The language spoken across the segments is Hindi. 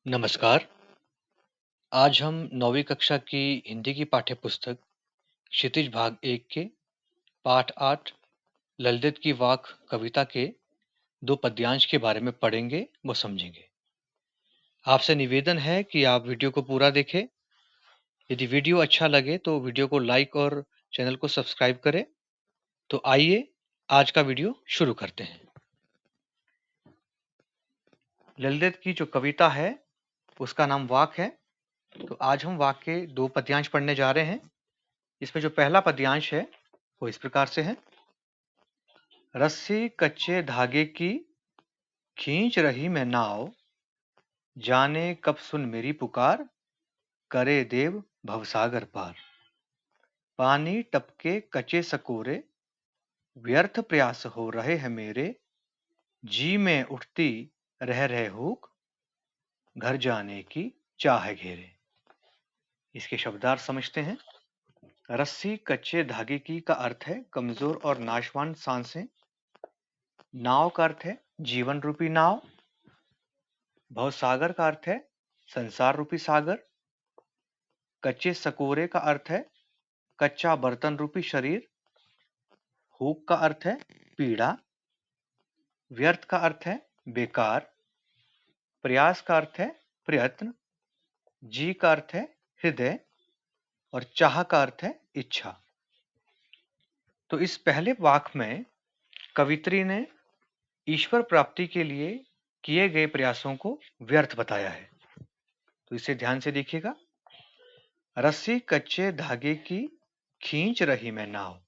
नमस्कार। आज हम 9वीं कक्षा की हिंदी की पाठ्यपुस्तक क्षितिज भाग 1 के पाठ 8 ललित की वाक कविता के 2 पद्यांश के बारे में पढ़ेंगे व समझेंगे। आपसे निवेदन है कि आप वीडियो को पूरा देखें। यदि वीडियो अच्छा लगे तो वीडियो को लाइक और चैनल को सब्सक्राइब करें। तो आइए आज का वीडियो शुरू करते हैं। ललित की जो कविता है उसका नाम वाक है। तो आज हम वाक के 2 पद्यांश पढ़ने जा रहे हैं। इसमें जो पहला पद्यांश है वो इस प्रकार से है। रस्सी कच्चे धागे की खींच रही मैं नाव, जाने कब सुन मेरी पुकार, करे देव भवसागर पार। पानी टपके कचे सकोरे, व्यर्थ प्रयास हो रहे हैं मेरे, जी में उठती रह रहे हुक, घर जाने की चाह घेरे। इसके शब्दार्थ समझते हैं। रस्सी कच्चे धागे की का अर्थ है कमजोर और नाशवान सांसें। नाव का अर्थ है जीवन रूपी नाव। भवसागर का अर्थ है संसार रूपी सागर। कच्चे सकोरे का अर्थ है कच्चा बर्तन रूपी शरीर। हुक का अर्थ है पीड़ा। व्यर्थ का अर्थ है बेकार। प्रयास का अर्थ है प्रयत्न। जी का अर्थ है हृदय और चाह का अर्थ है इच्छा। तो इस पहले वाक में कवित्री ने ईश्वर प्राप्ति के लिए किए गए प्रयासों को व्यर्थ बताया है। तो इसे ध्यान से देखिएगा। रस्सी कच्चे धागे की खींच रही मैं नाव।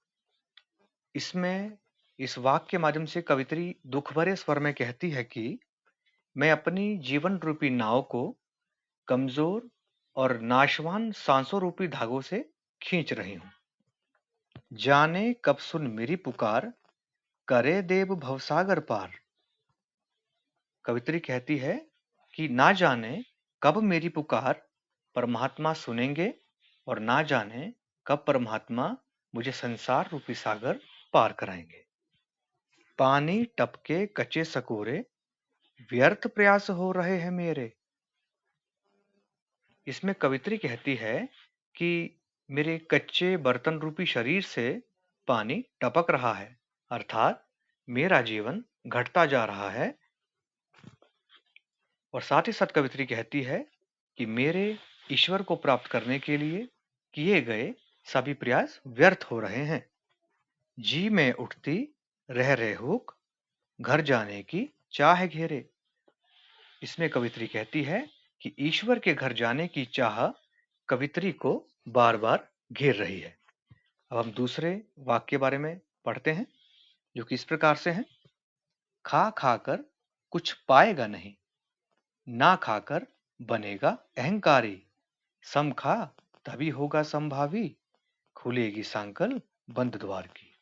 इसमें इस वाक्य के माध्यम से कवित्री दुख भरे स्वर में कहती है कि मैं अपनी जीवन रूपी नाव को कमजोर और नाशवान सांसों रूपी धागों से खींच रही हूं। जाने कब सुन मेरी पुकार, करे देव भवसागर पार। कवित्री कहती है कि ना जाने कब मेरी पुकार परमात्मा सुनेंगे और ना जाने कब परमात्मा मुझे संसार रूपी सागर पार कराएंगे। पानी टपके कच्चे सकोरे, व्यर्थ प्रयास हो रहे हैं मेरे। इसमें कवित्री कहती है कि मेरे कच्चे बर्तन रूपी शरीर से पानी टपक रहा है, अर्थात मेरा जीवन घटता जा रहा है। और साथ ही साथ कवित्री कहती है कि मेरे ईश्वर को प्राप्त करने के लिए किए गए सभी प्रयास व्यर्थ हो रहे हैं। जी में उठती रह रहे हुक, घर जाने की चाह घेरे। इसमें कवित्री कहती है कि ईश्वर के घर जाने की चाह कवित्री को बार बार घेर रही है। अब हम दूसरे वाक्य के बारे में पढ़ते हैं जो कि इस प्रकार से है। खा खाकर कुछ पाएगा नहीं, ना खाकर बनेगा अहंकारी, सम खा तभी होगा संभावी, खुलेगी सांकल बंद द्वार की।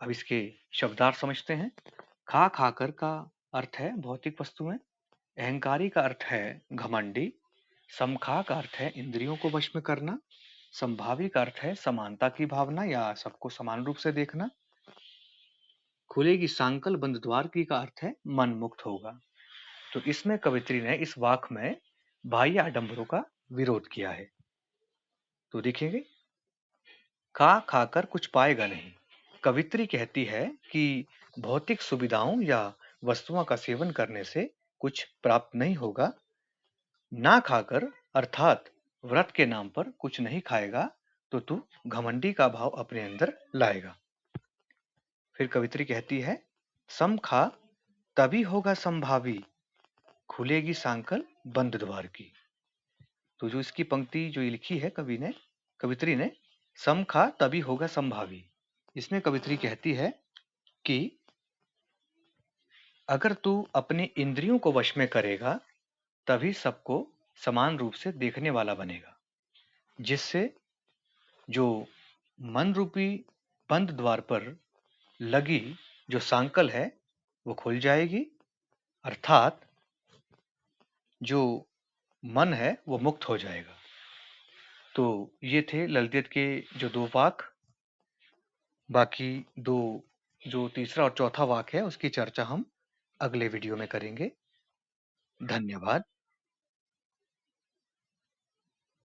अब इसके शब्दार्थ समझते हैं। खा खाकर का अर्थ है भौतिक वस्तुएं। अहंकारी का अर्थ है घमंडी। समखा का अर्थ है इंद्रियों को वश में करना। संभावी का अर्थ है समानता की भावना या सबको समान रूप से देखना। खुलेगी सांकल बंद द्वार की का अर्थ है मन मुक्त होगा। तो इसमें कवित्री ने इस वाक में बाह्य आडंबरों का विरोध किया है। तो देखेंगे। खा खाकर कुछ पाएगा नहीं। कवित्री कहती है कि भौतिक सुविधाओं या वस्तुओं का सेवन करने से कुछ प्राप्त नहीं होगा। ना खाकर अर्थात व्रत के नाम पर कुछ नहीं खाएगा तो तू घमंडी का भाव अपने अंदर लाएगा। फिर कवित्री कहती है सम खा तभी होगा संभावी, खुलेगी सांकल बंद द्वार की। तो जो इसकी पंक्ति जो ये लिखी है कवित्री ने सम खा तभी होगा संभावी। इसमें कवित्री कहती है कि अगर तू अपनी इंद्रियों को वश में करेगा तभी सबको समान रूप से देखने वाला बनेगा, जिससे जो मन रूपी बंद द्वार पर लगी जो सांकल है वो खुल जाएगी, अर्थात जो मन है वो मुक्त हो जाएगा। तो ये थे ललित के जो 2 वाक। बाकी 2 जो तीसरा और चौथा वाक है उसकी चर्चा हम अगले वीडियो में करेंगे। धन्यवाद।